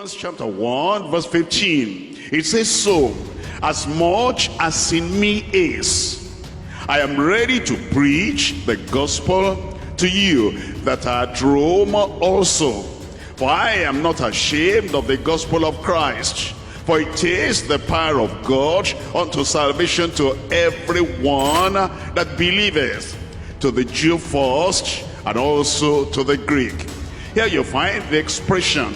Romans chapter 1 verse 15. It says, so as much as in me is, I am ready to preach the gospel to you that are at Rome also. For I am not ashamed of the gospel of Christ, for it is the power of God unto salvation to everyone that believeth, to the Jew first, and also to the Greek. Here you find the expression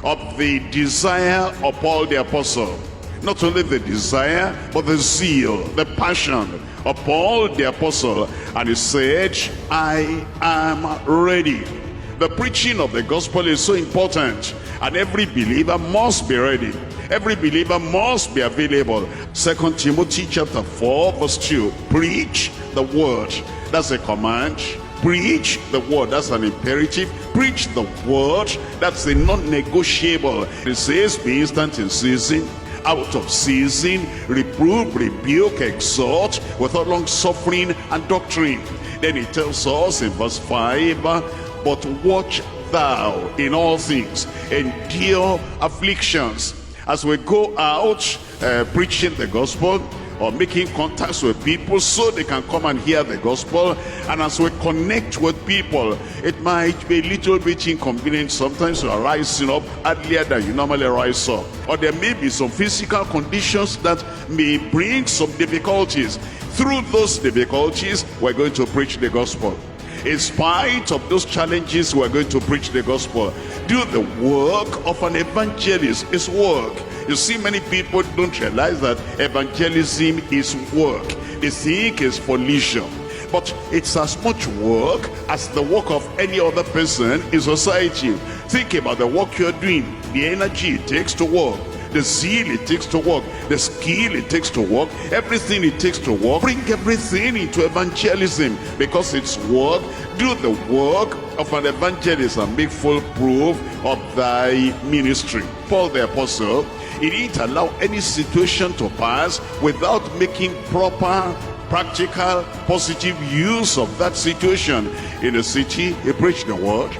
of the desire of Paul the apostle. Not only the desire, but the zeal, the passion of Paul the apostle. And he said, I am ready. The preaching of the gospel is so important, and every believer must be ready. Every believer must be available. 2 Timothy chapter 4 verse 2. Preach the word. That's a command. Preach the word. That's an imperative. Preach the word. That's a non-negotiable. It says, be instant in season, out of season, reprove, rebuke, exhort with all long suffering and doctrine. Then he tells us in verse 5, but watch thou in all things, endure afflictions. As we go out preaching the gospel, or making contacts with people so they can come and hear the gospel, and as we connect with people, it might be a little bit inconvenient sometimes. You are rising up earlier than you normally rise up, or there may be some physical conditions that may bring some difficulties. Through those difficulties, we're going to preach the gospel. In spite of those challenges, we're going to preach the gospel. Do the work of an evangelist. It's work. You see, many people don't realize that evangelism is work. They think it's for leisure. But it's as much work as the work of any other person in society. Think about the work you're doing, the energy it takes to work, the zeal it takes to work, the skill it takes to work, everything it takes to work. Bring everything into evangelism because it's work. Do the work of an evangelist and make full proof of thy ministry. Paul the apostle, he didn't allow any situation to pass without making proper, practical, positive use of that situation. In the city, he preached the word.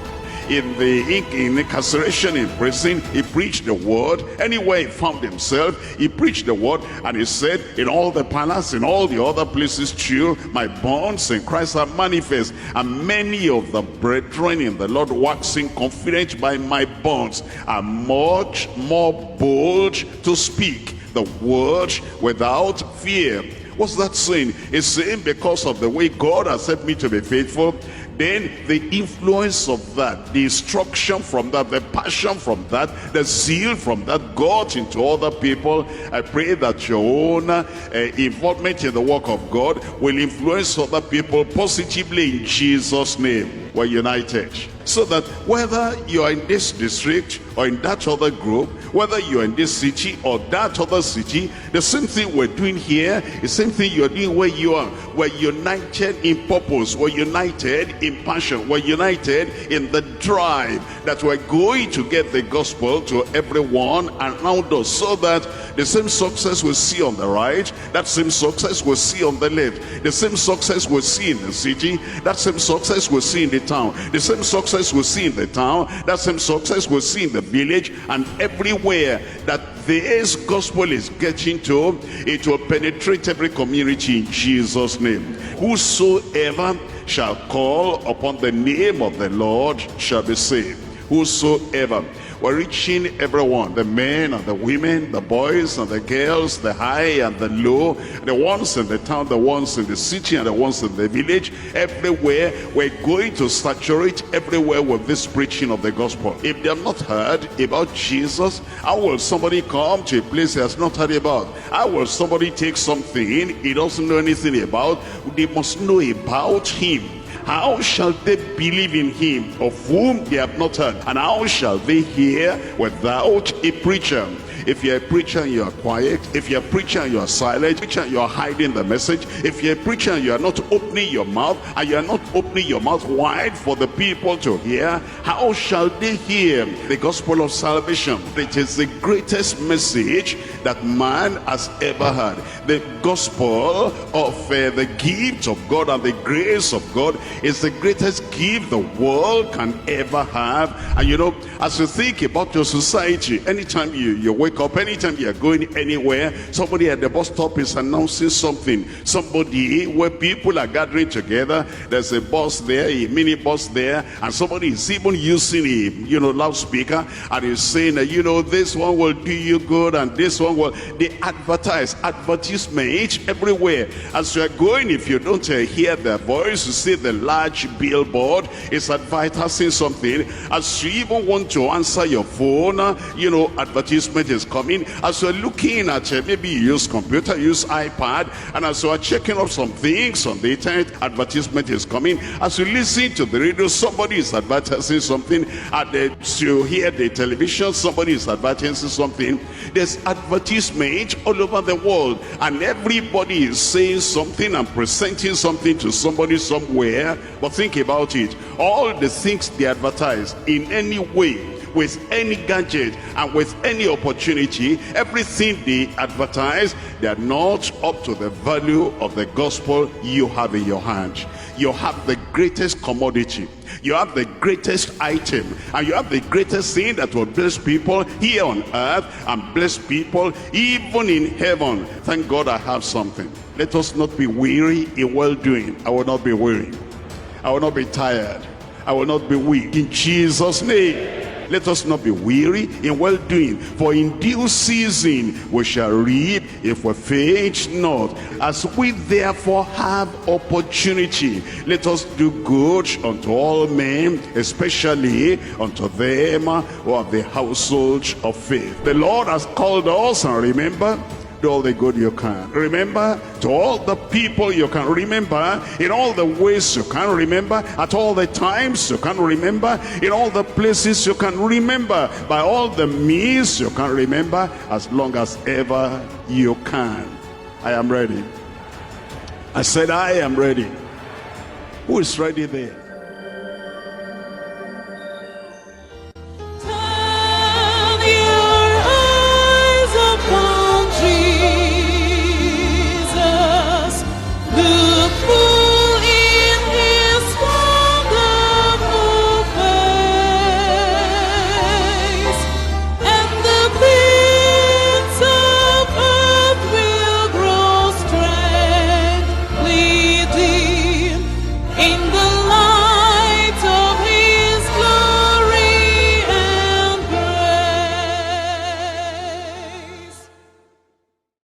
In the incarceration in prison, he preached the word. Anywhere he found himself, he preached the word. And he said, in all the palace, in all the other places too, my bonds in Christ are manifest. And many of the brethren in the Lord, waxing confident by my bonds, are much more bold to speak the word without fear. What's that saying? It's saying because of the way God has helped me to be faithful, then the influence of that, the instruction from that, the passion from that, the zeal from that got into other people. I pray that your own involvement in the work of God will influence other people positively in Jesus' name. We're united. So that whether you are in this district or in that other group, whether you're in this city or that other city, the same thing we're doing here, the same thing you're doing where you are. We're united in purpose, we're united in passion, we're united in the drive that we're going to get the gospel to everyone around us, so that the same success we see on the right, that same success we see on the left, the same success we see in the city, that same success we see in the town, the same success we see in the town, that same success we see in the village, and everywhere that this gospel is getting to, it will penetrate every community in Jesus' name. Whosoever shall call upon the name of the Lord shall be saved. Whosoever. We're reaching everyone, the men and the women, the boys and the girls, the high and the low, the ones in the town, the ones in the city, and the ones in the village. Everywhere, we're going to saturate everywhere with this preaching of the gospel. If they have not heard about Jesus, how will somebody come to a place he has not heard about? How will somebody take something he doesn't know anything about? They must know about him. How shall they believe in him of whom they have not heard? And how shall they hear without a preacher? If you're a preacher and you're quiet, if you're a preacher and you're silent, preacher and you're hiding the message, if you're a preacher and you're not opening your mouth, and you're not opening your mouth wide for the people to hear, how shall they hear the gospel of salvation? It is the greatest message that man has ever heard. The gospel of the gift of God and the grace of God is the greatest gift the world can ever have. And you know, as you think about your society, anytime you wake up, anytime you're going anywhere, somebody at the bus stop is announcing something. Somebody where people are gathering together, there's a bus there, a mini bus there, and somebody is even using a loudspeaker, and is saying this one will do you good, and this one will. They advertise, advertisement everywhere. As you are going, if you don't hear their voice, you see the large billboard is advertising something. As you even want to answer your phone, advertisement is coming. As you're looking at maybe you use computer, use iPad, and as you are checking up some things on the internet, advertisement is coming. As you listen to the radio, somebody is advertising something. As you hear the television, somebody is advertising something. There's advertisement all over the world, and everybody is saying something and presenting something to somebody somewhere. But think about it, all the things they advertise in any way, with any gadget and with any opportunity, everything they advertise, they are not up to the value of the gospel you have in your hand. You have the greatest commodity, you have the greatest item, and you have the greatest thing that will bless people here on earth and bless people even in heaven. Thank God I have something. Let us not be weary in well-doing. I will not be weary, I will not be tired, I will not be weak, in Jesus' name. Let us not be weary in well-doing, for in due season we shall reap if we faint not. As we therefore have opportunity, let us do good unto all men, especially unto them who are the household of faith. The Lord has called us, and remember, do all the good you can. Remember, to all the people you can. Remember, in all the ways you can. Remember, at all the times you can. Remember, in all the places you can. Remember, by all the means you can. Remember, as long as ever you can. I am ready. I said I am ready. Who is ready there?